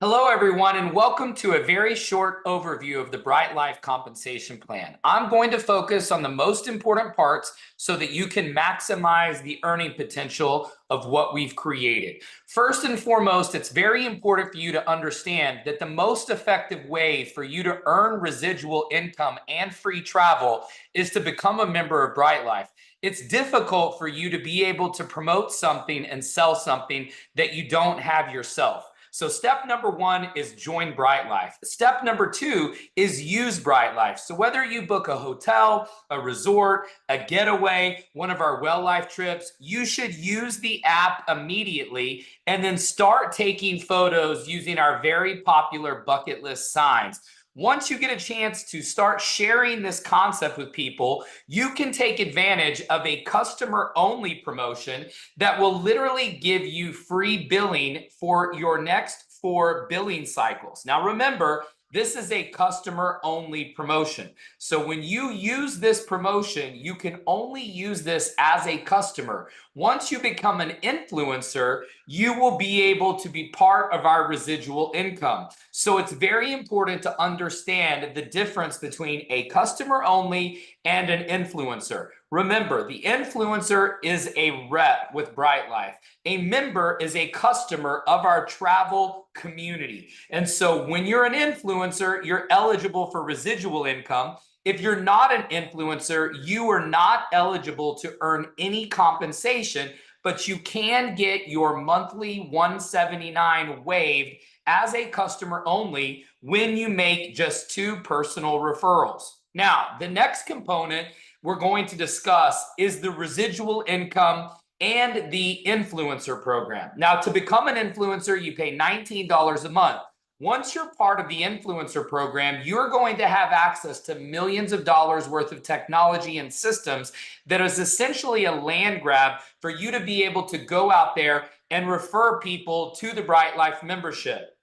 Hello, everyone, and welcome to a very short overview of the BryteLyfe Compensation Plan. I'm going to focus on the most important parts so that you can maximize the earning potential of what we've created. First and foremost, it's very important for you to understand that the most effective way for you to earn residual income and free travel is to become a member of BryteLyfe. It's difficult for you to be able to promote something and sell something that you don't have yourself. So step number one is join BryteLyfe. Step number two is use BryteLyfe. So whether you book a hotel, a resort, a getaway, one of our wellness trips, you should use the app immediately and then start taking photos using our very popular bucket list signs. Once you get a chance to start sharing this concept with people, you can take advantage of a customer-only promotion that will literally give you free billing for your next 4 billing cycles. Now, remember, this is a customer-only promotion. So when you use this promotion, you can only use this as a customer. Once you become an influencer, you will be able to be part of our residual income. So it's very important to understand the difference between a customer-only and an influencer. Remember, the influencer is a rep with BryteLyfe. A member is a customer of our travel community. And so when you're an influencer, you're eligible for residual income. If you're not an influencer, you are not eligible to earn any compensation, but you can get your monthly $179 waived as a customer only when you make just 2 personal referrals. Now, the next component we're going to discuss is the residual income and the influencer program. Now, to become an influencer, you pay $19 a month. Once you're part of the influencer program, you're going to have access to millions of dollars worth of technology and systems that is essentially a land grab for you to be able to go out there and refer people to the BryteLyfe membership.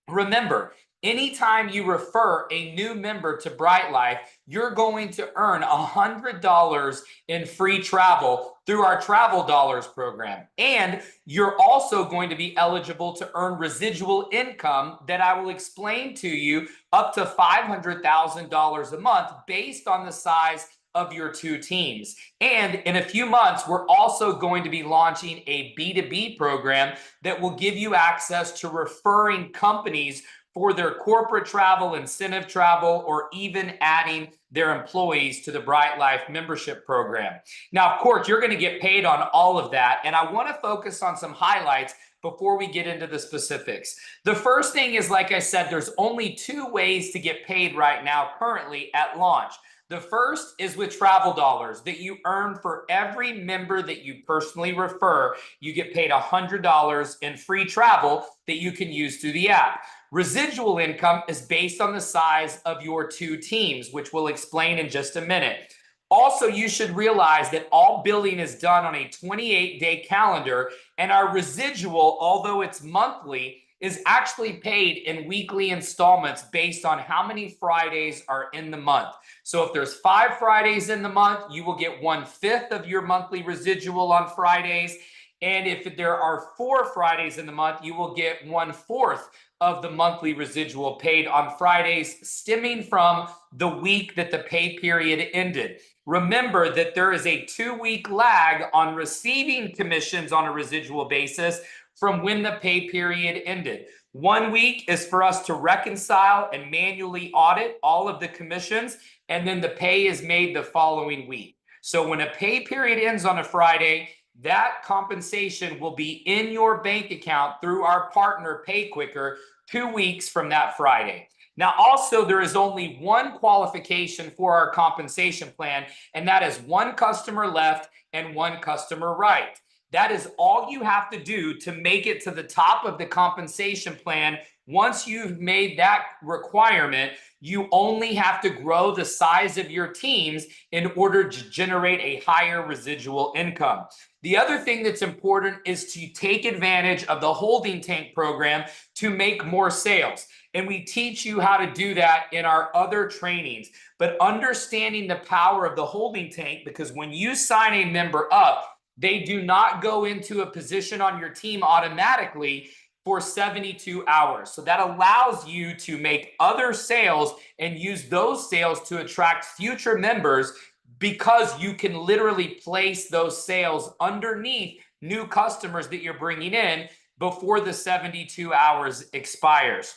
Remember, anytime you refer a new member to BryteLyfe, you're going to earn $100 in free travel through our Travel Dollars program. And you're also going to be eligible to earn residual income that I will explain to you up to $500,000 a month based on the size of your 2 teams. And in a few months, we're also going to be launching a B2B program that will give you access to referring companies for their corporate travel, incentive travel, or even adding their employees to the BryteLyfe membership program. Now, of course, you're going to get paid on all of that, and I want to focus on some highlights before we get into the specifics. The first thing is, like I said, there's only 2 ways to get paid right now currently at launch. The first is with Travel Dollars that you earn for every member that you personally refer. You get paid $100 in free travel that you can use through the app. Residual income is based on the size of your 2 teams, which we'll explain in just a minute. Also, you should realize that all billing is done on a 28-day calendar, and our residual, although it's monthly, is actually paid in weekly installments based on how many Fridays are in the month. So if there's 5 Fridays in the month, you will get 1/5 of your monthly residual on Fridays. And if there are 4 Fridays in the month, you will get 1/4 of the monthly residual paid on Fridays, stemming from the week that the pay period ended. Remember that there is a 2-week lag on receiving commissions on a residual basis from when the pay period ended. 1 week is for us to reconcile and manually audit all of the commissions, and then the pay is made the following week. So when a pay period ends on a Friday, that compensation will be in your bank account through our partner PayQuicker 2 weeks from that Friday. Now, also, there is only one qualification for our compensation plan, and that is 1 customer left and 1 customer right. That is all you have to do to make it to the top of the compensation plan. Once you've made that requirement, you only have to grow the size of your teams in order to generate a higher residual income. The other thing that's important is to take advantage of the holding tank program to make more sales. And we teach you how to do that in our other trainings. But understanding the power of the holding tank, because when you sign a member up, they do not go into a position on your team automatically. for 72 hours. So that allows you to make other sales and use those sales to attract future members, because you can literally place those sales underneath new customers that you're bringing in before the 72 hours expires.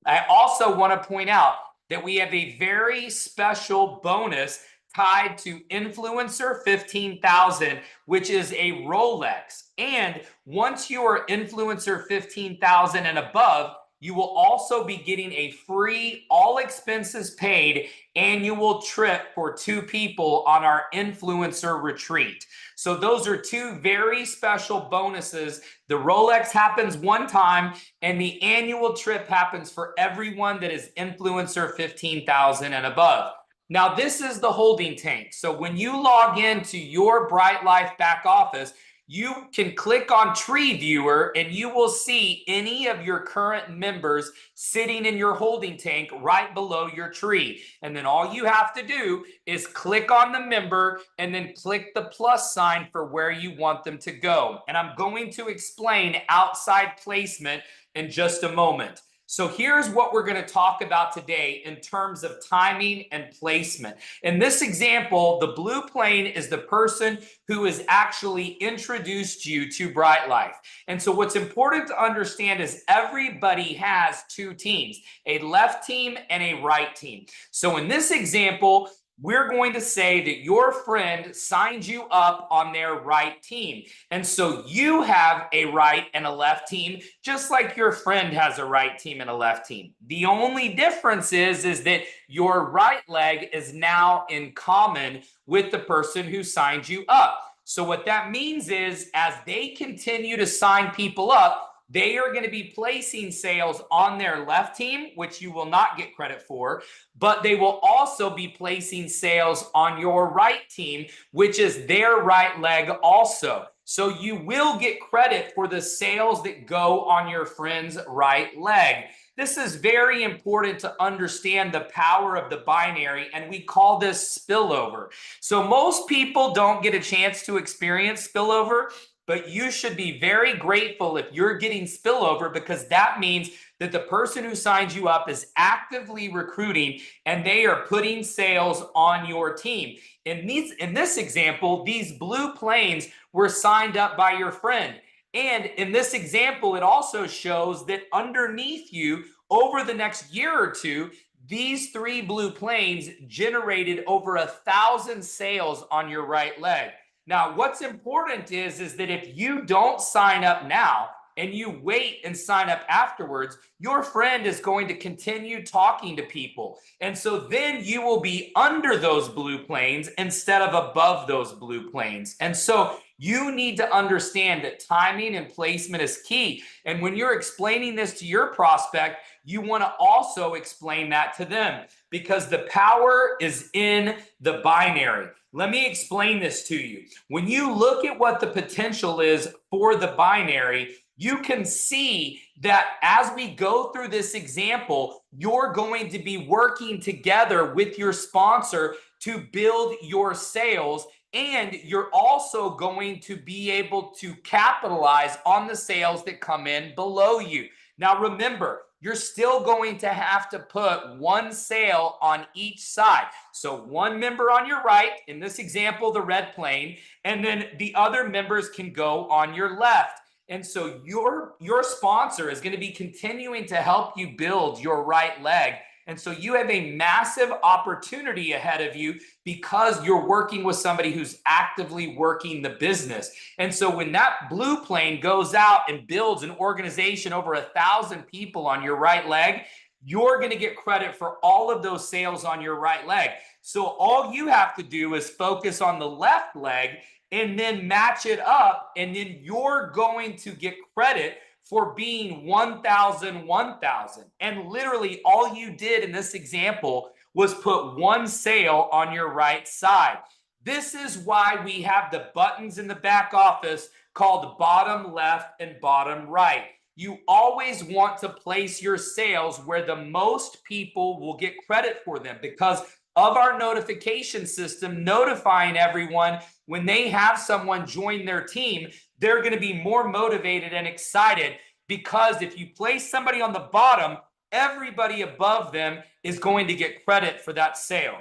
I also want to point out that we have a very special bonus tied to Influencer 15,000, which is a Rolex. And once you are Influencer 15,000 and above, you will also be getting a free, all expenses paid annual trip for 2 people on our influencer retreat. So those are 2 very special bonuses. The Rolex happens one time, and the annual trip happens for everyone that is Influencer 15,000 and above. Now, this is the holding tank. So when you log into your BryteLyfe back office, you can click on Tree Viewer and you will see any of your current members sitting in your holding tank right below your tree. And then all you have to do is click on the member and then click the plus sign for where you want them to go. And I'm going to explain outside placement in just a moment. So here's what we're going to talk about today in terms of timing and placement. In this example, the blue plane is the person who has actually introduced you to BryteLyfe. And so what's important to understand is everybody has 2 teams, a left team and a right team. So in this example, we're going to say that your friend signed you up on their right team. And so you have a right and a left team, just like your friend has a right team and a left team. The only difference is that your right leg is now in common with the person who signed you up. So what that means is, as they continue to sign people up, they are going to be placing sales on their left team, which you will not get credit for, but they will also be placing sales on your right team, which is their right leg also. So you will get credit for the sales that go on your friend's right leg. This is very important to understand the power of the binary, and we call this spillover. So most people don't get a chance to experience spillover, but you should be very grateful if you're getting spillover, because that means that the person who signs you up is actively recruiting and they are putting sales on your team. In this example, these blue planes were signed up by your friend. And in this example, it also shows that underneath you, over the next year or 2, these 3 blue planes generated over 1,000 sales on your right leg. Now, what's important is that if you don't sign up now and you wait and sign up afterwards, your friend is going to continue talking to people. And so then you will be under those blue planes instead of above those blue planes. And so you need to understand that timing and placement is key. And when you're explaining this to your prospect, you want to also explain that to them, because the power is in the binary. Let me explain this to you. When you look at what the potential is for the binary, you can see that as we go through this example, you're going to be working together with your sponsor to build your sales, and you're also going to be able to capitalize on the sales that come in below you. Now, remember, you're still going to have to put 1 sale on each side. So 1 member on your right, in this example, the red plane, and then the other members can go on your left. And so your sponsor is going to be continuing to help you build your right leg. And so you have a massive opportunity ahead of you, because you're working with somebody who's actively working the business. And so when that blue plane goes out and builds an organization over 1,000 people on your right leg, you're going to get credit for all of those sales on your right leg. So all you have to do is focus on the left leg and then match it up, and then you're going to get credit for being 1,000, 1,000. And literally all you did in this example was put 1 sale on your right side. This is why we have the buttons in the back office called bottom left and bottom right. You always want to place your sales where the most people will get credit for them, because of our notification system notifying everyone when they have someone join their team. They're going to be more motivated and excited. because if you place somebody on the bottom, everybody above them is going to get credit for that sale.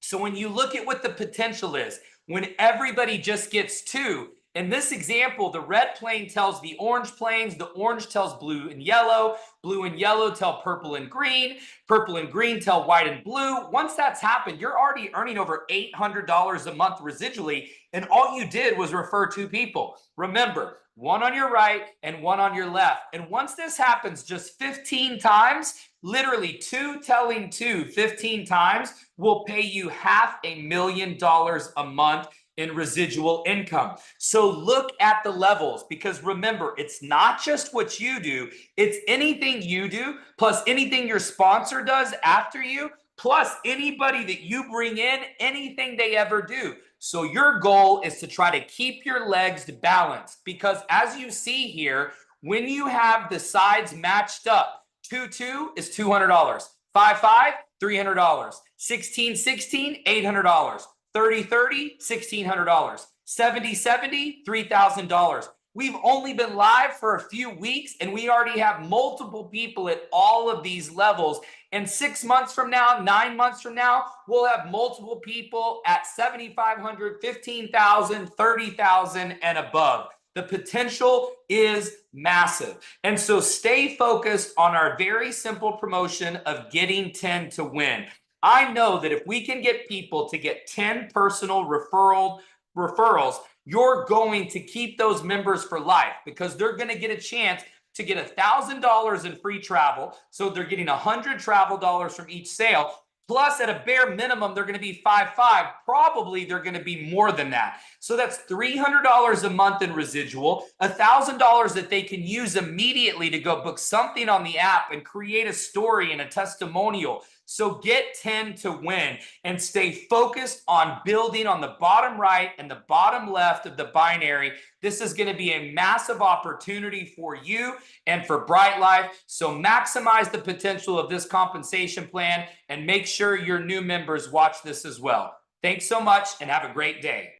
So when you look at what the potential is, when everybody just gets two, in this example, the red plane tells the orange planes, the orange tells blue and yellow tell purple and green tell white and blue. Once that's happened, you're already earning over $800 a month residually, and all you did was refer two people. Remember, one on your right and one on your left. And once this happens just 15 times, literally two telling two 15 times will pay you $500,000 a month in residual income. So look at the levels, because remember, it's not just what you do, it's anything you do, plus anything your sponsor does after you, plus anybody that you bring in, anything they ever do. So your goal is to try to keep your legs balanced, because as you see here, when you have the sides matched up, 2-2 is $200, 5-5, $300, 16-16, $800, 30-30, $1,600, 70-70, $3,000. We've only been live for a few weeks, and we already have multiple people at all of these levels. And 6 months from now, 9 months from now, we'll have multiple people at 7,500, 15,000, 30,000 and above. The potential is massive. And so stay focused on our very simple promotion of getting 10 to win. I know that if we can get people to get 10 personal referrals, you're going to keep those members for life, because they're going to get a chance to get $1,000 in free travel. So they're getting 100 travel dollars from each sale. Plus, at a bare minimum, they're going to be 5-5. Probably they're going to be more than that. So that's $300 a month in residual, $1,000 that they can use immediately to go book something on the app and create a story and a testimonial. So get 10 to win, and stay focused on building on the bottom right and the bottom left of the binary. This is going to be a massive opportunity for you and for BryteLyfe. So maximize the potential of this compensation plan, and make sure your new members watch this as well. Thanks so much, and have a great day.